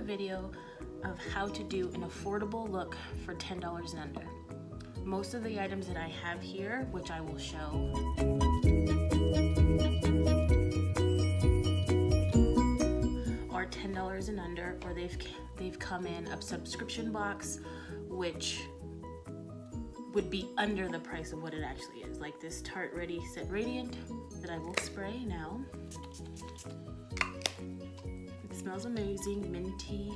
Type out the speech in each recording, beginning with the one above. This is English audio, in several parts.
video of how to do an affordable look for $10 and under. Most of the items that I have here, which I will show, are $10 and under, or they've come in a subscription box, which would be under the price of what it actually is. Like this Tarte Ready Set Radiant that I will spray now. It smells amazing, minty,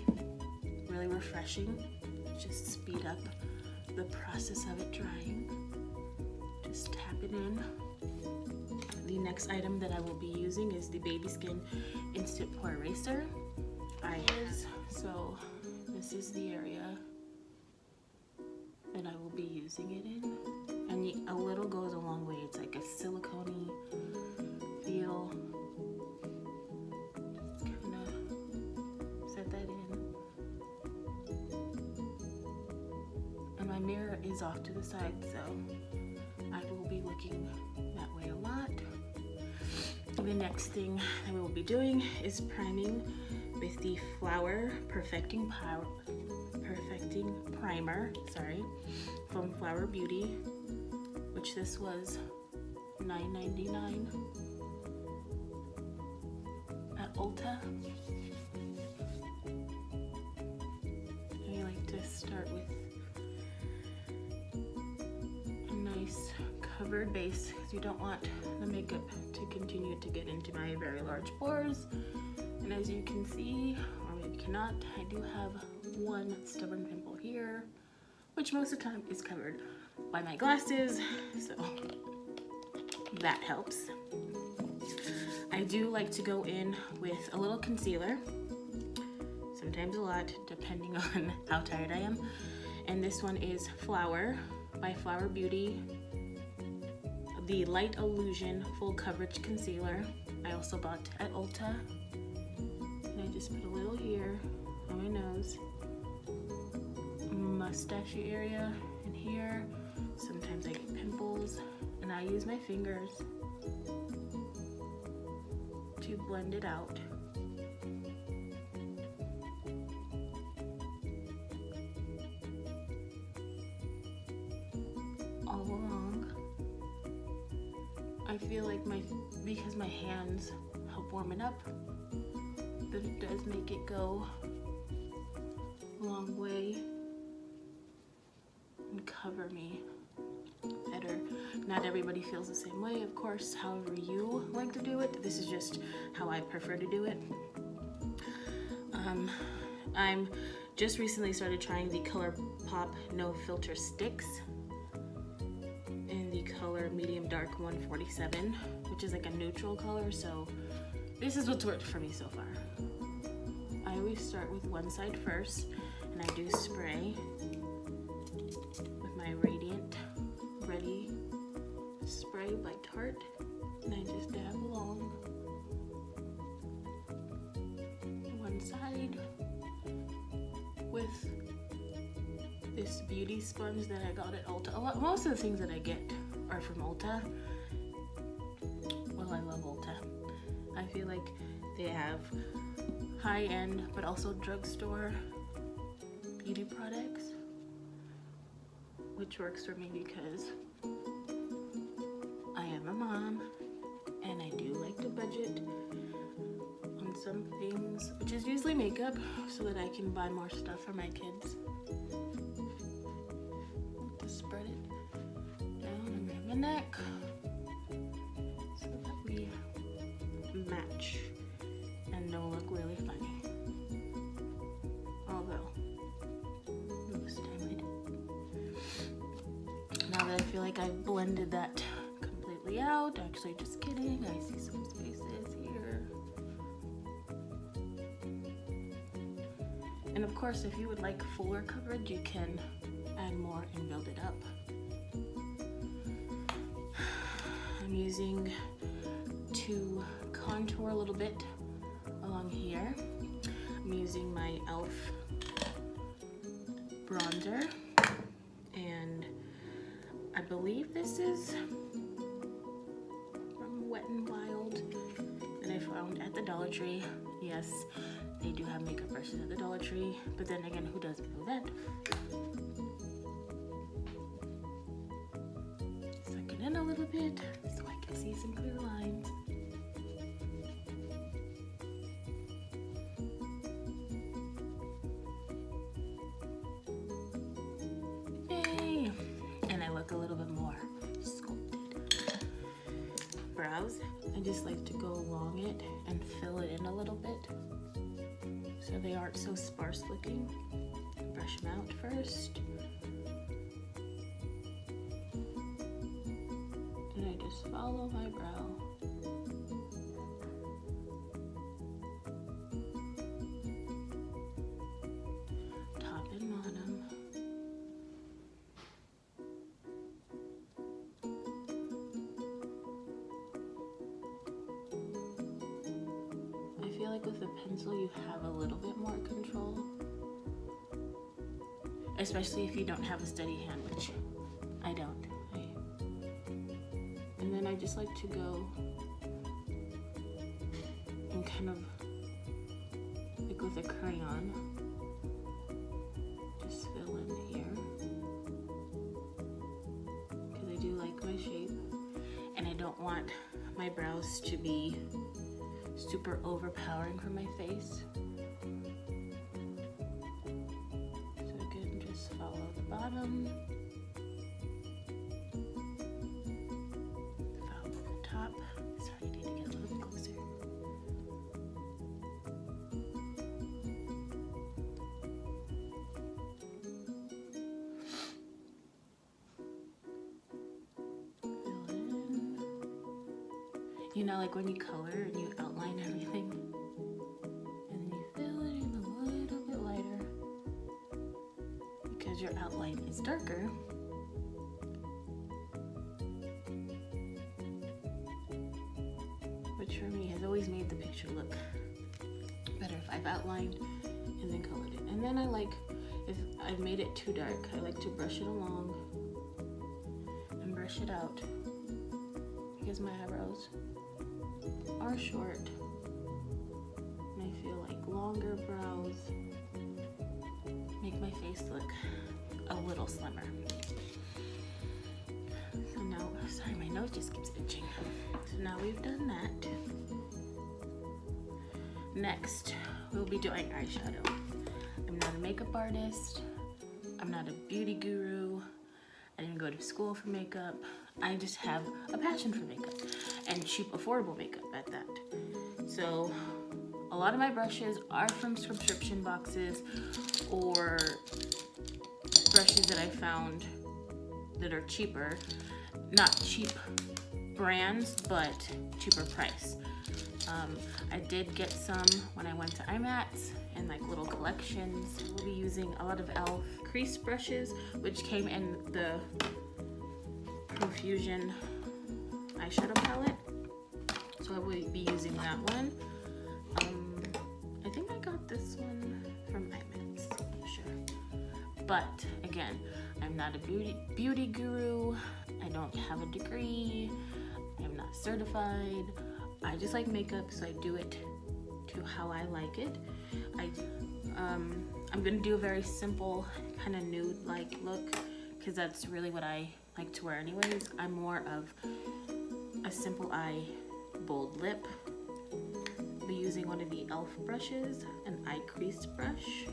really refreshing. Just speed up the process of it drying. Just tap it in. The next item that I will be using is the Baby Skin Instant Pore Eraser. So this is the area that I will be using it in. And a little goes a long way. It's like a silicone-y feel. Just kind of set that in. And my mirror is off to the side, so I will be looking that way a lot. The next thing that we will be doing is priming with the Flower Perfecting Primer, from Flower Beauty, which this was $9.99 at Ulta. I like to start with a nice covered base because you don't want the makeup to continue to get into my very large pores. And as you can see, or maybe cannot, I do have one stubborn pimple here, which most of the time is covered by my glasses, so that helps. I do like to go in with a little concealer, sometimes a lot, depending on how tired I am. And this one is Flower by Flower Beauty, the Light Illusion Full Coverage Concealer. I also bought at Ulta. And I just put a little here on my nose, mustache area, and here. Sometimes I get pimples, and I use my fingers to blend it out. All along. I feel like because my hands help warm it up, that it does make it go a long way and cover me better. Not everybody feels the same way, of course, however you like to do it. This is just how I prefer to do it. I'm just recently started trying the ColourPop No Filter Sticks in the color Medium Dark 147, which is like a neutral color, so this is what's worked for me so far. I always start with one side first, and I do spray with my Radiant Ready Spray by Tarte, and I just dab along one side with this beauty sponge that I got at Ulta. Most of the things that I get are from Ulta. Well, I love Ulta. I feel like they have high-end but also drugstore beauty products, which works for me because I am a mom and I do like to budget on some things, which is usually makeup, so that I can buy more stuff for my kids. Just spread it down around my neck so that we match and don't look really funny. Although, most time I do. Now that I feel like I've blended that completely out, actually just kidding, I see some spaces here. And of course, if you would like fuller coverage, you can add more and build it up. I'm using to contour a little bit along here. I'm using my e.l.f. bronzer, and I believe this is from Wet n Wild that I found at the Dollar Tree. Yes, They do have makeup brushes at the Dollar Tree, but then again, who doesn't know that? Suck it in a little bit so I can see some clear lines. Yay! And I look a little bit more sculpted. Brows, I just like to go along it and fill it in a little bit so they aren't so sparse looking. Brush them out first. And I just follow my brow. Top and bottom. I feel like with a pencil you have a little bit more control, especially if you don't have a steady hand, which I don't. And then I just like to go and kind of, like with a crayon, just fill in here, because I do like my shape, and I don't want my brows to be super overpowering for my face. So again, just follow the bottom, follow the top. Sorry, I need to get a little bit closer. Fill in. You know, like when you color and you outline everything, and then you fill it in a little bit lighter because your outline is darker. Which for me has always made the picture look better if I've outlined and then colored it. And then I like, if I've made it too dark, I like to brush it along and brush it out because my eyebrows are short and I feel like longer brows make my face look a little slimmer. So now, sorry, my nose just keeps itching. So now we've done that. Next, we'll be doing eyeshadow. I'm not a makeup artist. I'm not a beauty guru. I didn't go to school for makeup. I just have a passion for makeup and cheap, affordable makeup at that. So a lot of my brushes are from subscription boxes or brushes that I found that are cheaper. Not cheap brands, but cheaper price. I did get some when I went to IMATS in like little collections. We'll be using a lot of e.l.f. crease brushes, which came in the Profusion eyeshadow palette. So I will be using that one. I think I got this one from IMATS, I'm sure. But again, I'm not a beauty guru. I don't have a degree. I'm not certified. I just like makeup, so I do it to how I like it. I'm gonna do a very simple kind of nude-like look because that's really what I like to wear anyways. I'm more of a simple eye, bold lip. I'll be using one of the e.l.f. brushes, an eye crease brush,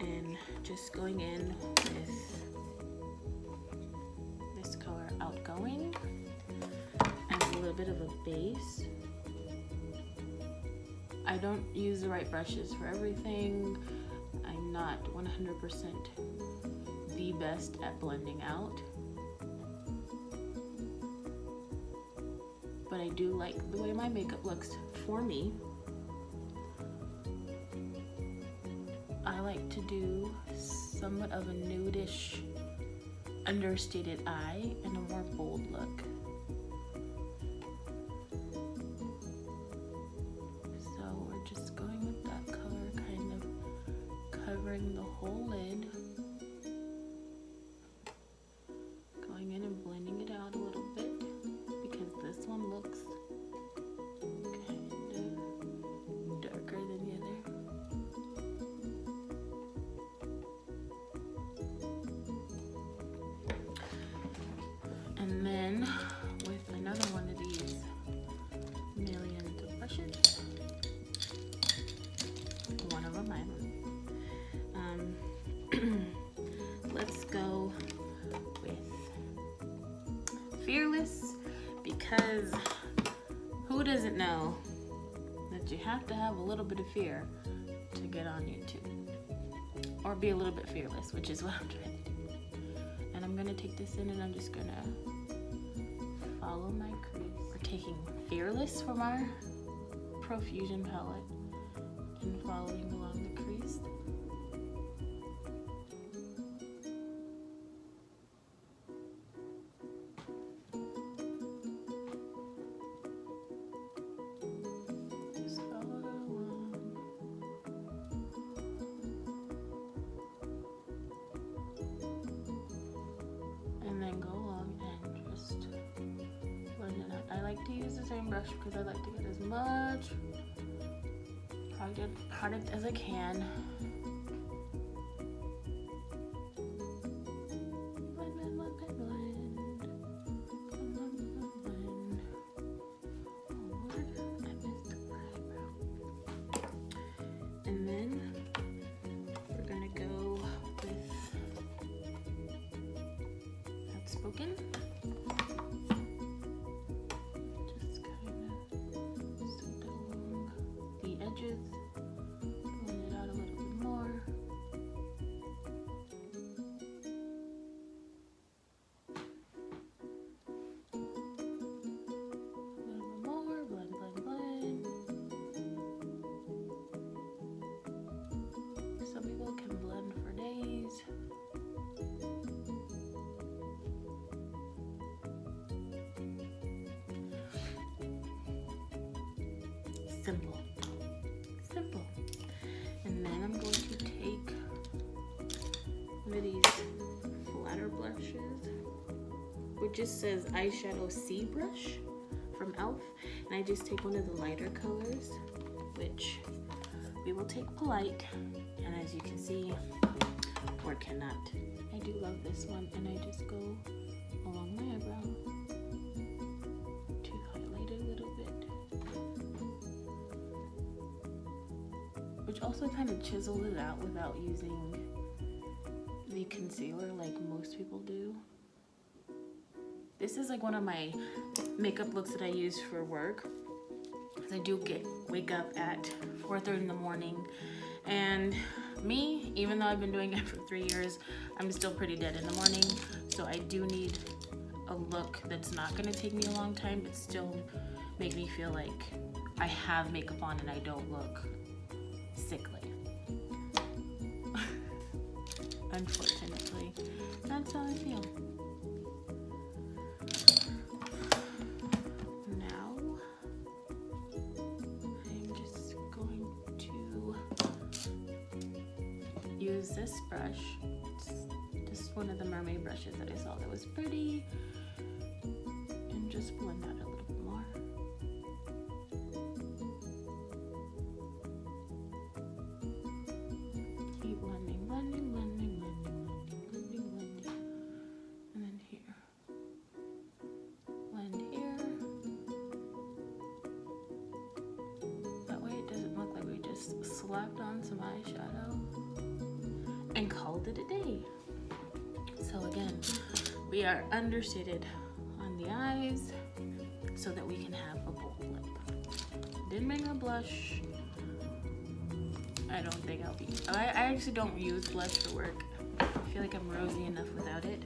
and just going in with this color Outgoing as a little bit of a base. I don't use the right brushes for everything. I'm not 100% the best at blending out, but I do like the way my makeup looks for me. I like to do somewhat of a nudish, understated eye and a more bold look. So we're just going with that color, kind of covering the whole lid. Going in and blending it out a little bit because this one looks kind of darker fearless, because who doesn't know that you have to have a little bit of fear to get on YouTube? Or be a little bit fearless, which is what I'm trying to do. And I'm gonna take this in and I'm just gonna follow my crease. We're taking Fearless from our Profusion palette and following along the crease. Just follow it along. And then go along and just blend it out. I like to use the same brush because I like to get as much product as I can. Blend, blend, blend, blend, blend. Blend, blend, blend, blend. Oh Lord, I missed my eyebrow. And then we're gonna go with Outspoken. Just kind of set along the edges, blend it out a little bit more. A little bit more, blend, blend, blend. Some people can blend for days. Simple. Simple. And then I'm going to take one of these flatter blushes, which just says eyeshadow C brush from e.l.f. And I just take one of the lighter colors, which we will take Polite. And as you can see, or cannot, I do love this one. And I just go along my eyebrow to highlight it a little bit, which also kind of chisels it out without using the concealer like most people do. This is like one of my makeup looks that I use for work, because I do wake up at 4:30 in the morning, and me, even though I've been doing it for 3 years, I'm still pretty dead in the morning. So I do need a look that's not gonna take me a long time, but still make me feel like I have makeup on and I don't look sickly. Unfortunately, that's how I feel. Now, I'm just going to use this brush. It's just one of the mermaid brushes that I saw that was pretty, and just blend that a little bit more. Keep blending, blending, blending, blending, blending, blending, blending. And then here. Blend here. That way it doesn't look like we just slapped on some eyeshadow and called it a day. So again, we are understated on the eyes so that we can have a bold lip. Didn't bring a blush. I don't think I'll be. I actually don't use blush for work. I feel like I'm rosy enough without it.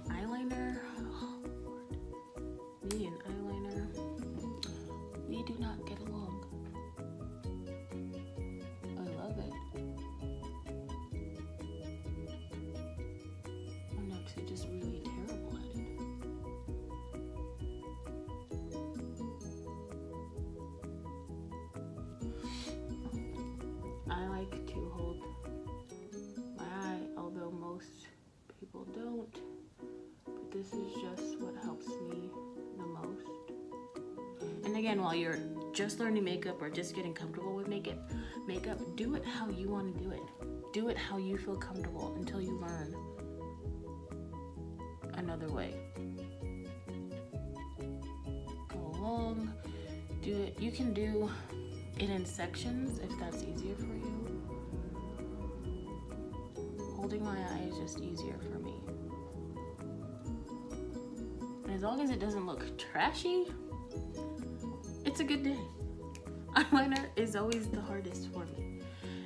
Eyeliner. Oh Lord. Me and eyeliner, we do not get along. I love it. I'm actually just really terrible at it. I like to hold my eye, although most people don't, but this is just what helps me the most. And again, while you're just learning makeup or just getting comfortable with makeup, do it how you want to do it. Do it how you feel comfortable until you learn another way. Go along, do it. You can do it in sections if that's easier for you. Holding my eye is just easier for me. as long as it doesn't look trashy, it's a good day. Eyeliner is always the hardest for me.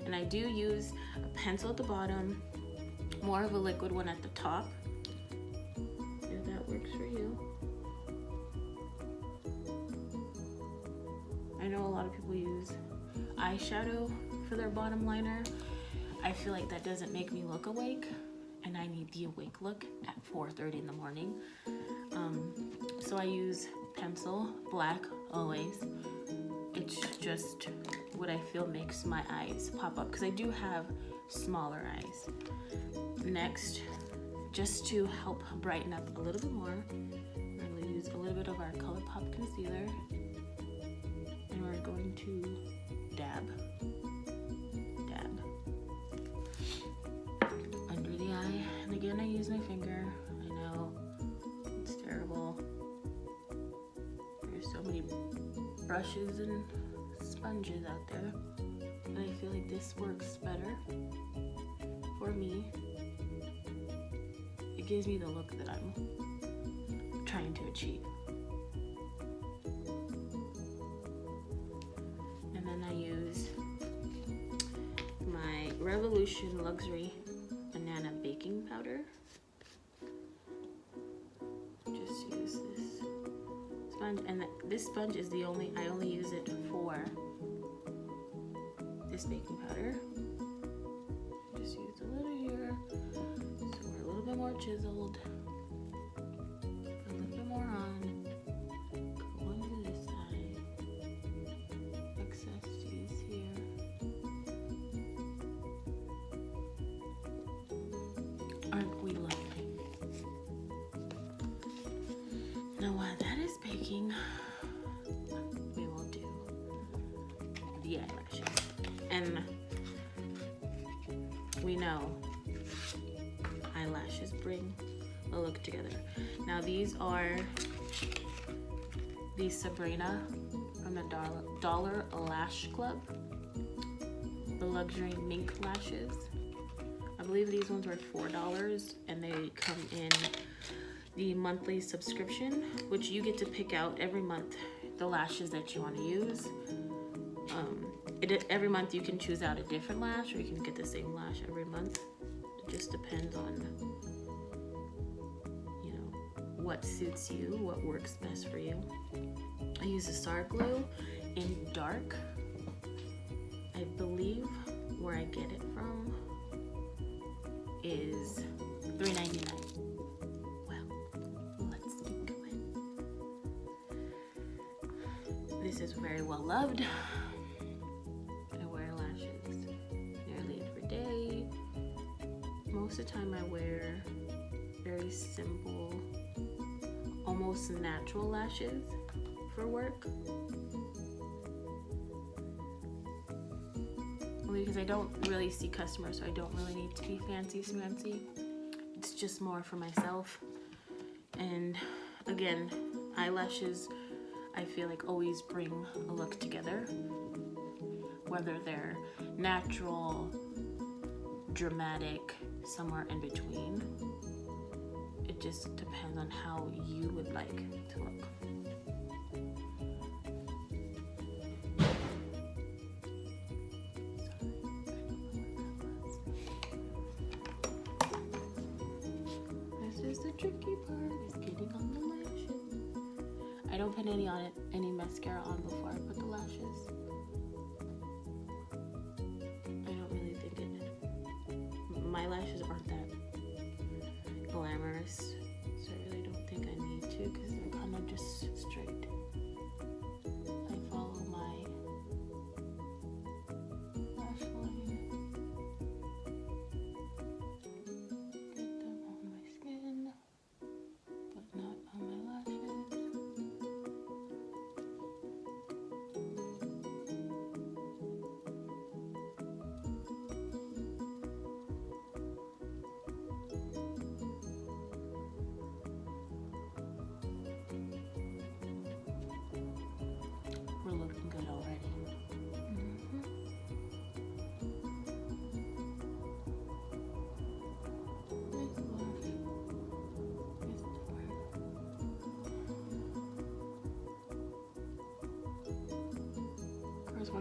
And I do use a pencil at the bottom, more of a liquid one at the top, if that works for you. I know a lot of people use eyeshadow for their bottom liner. I feel like that doesn't make me look awake, and I need the awake look at 4:30 in the morning. So I use pencil, black always. It's just what I feel makes my eyes pop up, because I do have smaller eyes. Next, just to help brighten up a little bit more, we're going to use a little bit of our ColourPop concealer, and we're going to dab under the eye. And again, I use my finger. I know it's terrible. There's so many brushes and sponges out there, and I feel like this works better for me. It gives me the look that I'm trying to achieve. And then I use my Revolution Luxury Banana Baking Powder. Just use this sponge, and this sponge is I only use it for this baking powder. Just use a little here, so we're a little bit more chiseled. A little bit more on. Go into this side. Excess use here. Aren't we lovely? Now while that is baking, we will do the eyelashes. And we know eyelashes bring a look together. Now these are the Sabrina from the Dollar Lash Club, the luxury mink lashes. I believe these ones were $4, and they come in the monthly subscription, which you get to pick out every month the lashes that you want to use. Every month you can choose out a different lash, or you can get the same lash every month. It just depends on, you know, what suits you, what works best for you. I use a Star Glue in dark. I believe where I get it from is $3.99. Well, let's get going. This is very well loved. Most of the time I wear very simple, almost natural lashes for work. Only because I don't really see customers, so I don't really need to be fancy smancy. It's just more for myself. And again, eyelashes, I feel like always bring a look together. Whether they're natural, dramatic, somewhere in between. It just depends on how you would like to look. This is the tricky part, is getting on the lashes. I don't put any mascara on before I put the lashes. My lashes aren't that glamorous, so I really don't think I need to, because they're kind of just straight. I follow my lash line. Get them on my skin, but not on my lashes.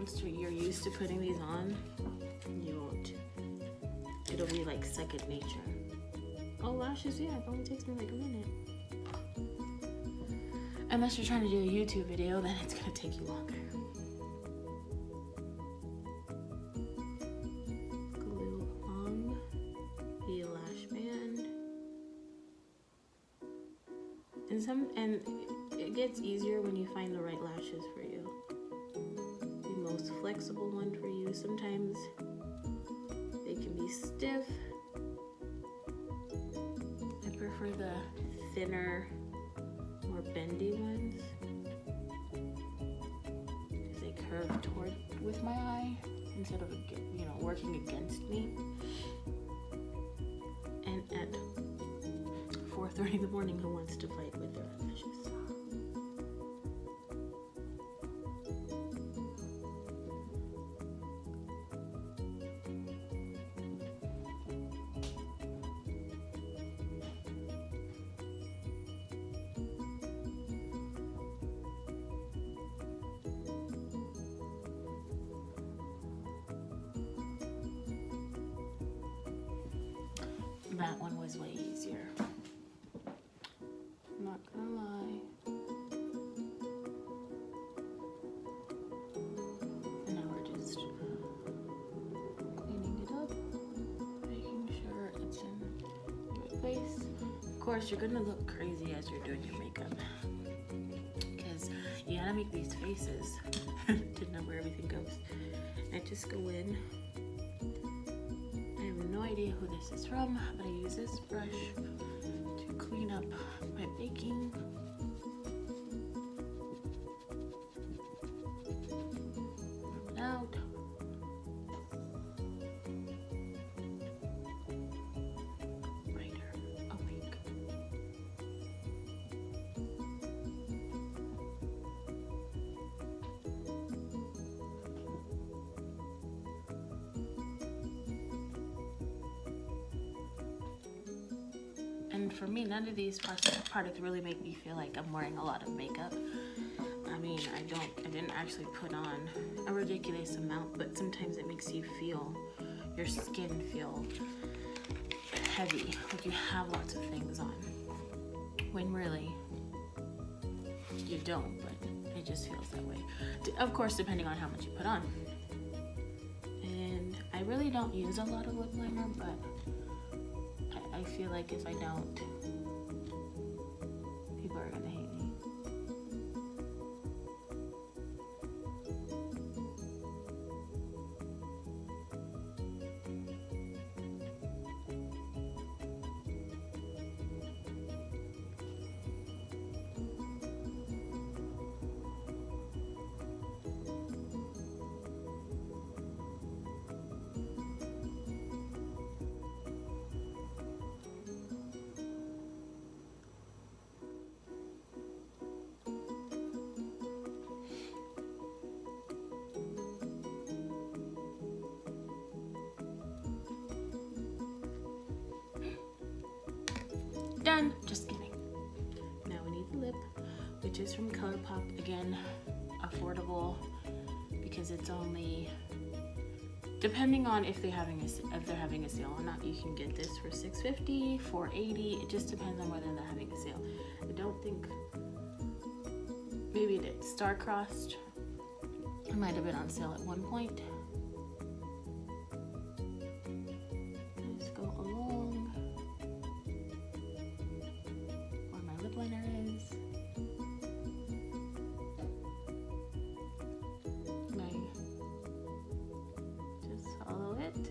once you're used to putting these on, you won't. It'll be like second nature. Oh, lashes, yeah, it only takes me like a minute. Unless you're trying to do a YouTube video, then it's gonna take you longer. Glue on the lash band. And it gets easier when you find the right lashes for you. The most flexible one for you. Sometimes they can be stiff. I prefer the thinner, more bendy ones because they curve toward with my eye instead of, you know, working against me. And at 4:30 in the morning, who wants to fight with their lashes? That one was way easier. Not gonna lie. And now we're just cleaning it up, making sure it's in your face. Of course, you're gonna look crazy as you're doing your makeup because you gotta make these faces to know where everything goes. I just go in. I have no idea who this is from, but I use this brush to clean up my baking. Rub it out. Brighter, awake. And for me, none of these products really make me feel like I'm wearing a lot of makeup. I mean, I didn't actually put on a ridiculous amount, but sometimes it makes you feel, your skin feel heavy, like you have lots of things on. When really, you don't, but it just feels that way. Of course, depending on how much you put on. And I really don't use a lot of lip liner, but I feel like if I don't, people are gonna hate me. Done. Just kidding. Now we need the lip, which is from ColourPop. Again, affordable because it's only, depending on if they're having a sale or not. You can get this for $6.50, $4.80. It just depends on whether they're having a sale. I don't think, maybe it did. Star-Crossed. It might have been on sale at one point. Let's go along where my lip liner is. Just follow it.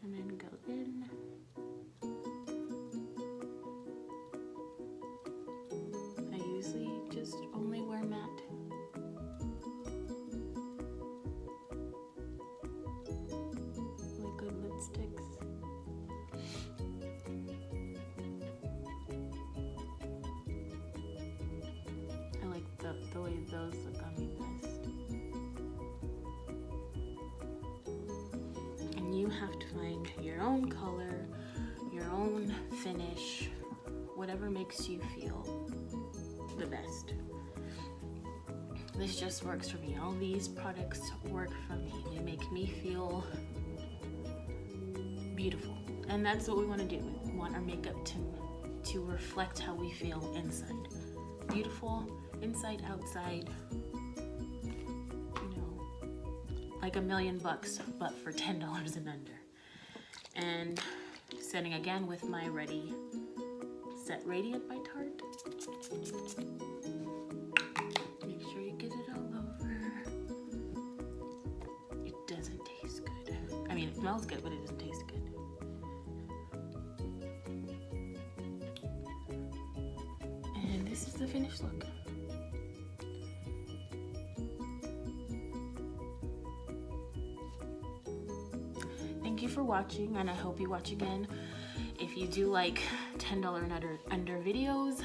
And then go in. I usually just only wear matte. Liquid lipsticks. I like the way those look on me best. And you have to find your own color, your own finish, whatever makes you feel the best. This just works for me. All these products work for me. They make me feel beautiful. And that's what we want to do. We want our makeup to reflect how we feel inside. Beautiful, inside, outside, you know, like $1 million, but for $10 and under. And setting again with my Ready Set Radiant by Tarte. Make sure you get it all over. It doesn't taste good. I mean, it smells good, but it doesn't taste good. And this is the finished look. Thank you for watching, and I hope you watch again. If you do like $10 and under videos,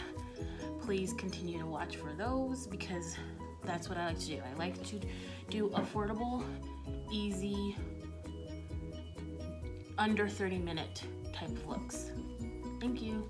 please continue to watch for those, because that's what I like to do. I like to do affordable, easy, under 30-minute type of looks. Thank you.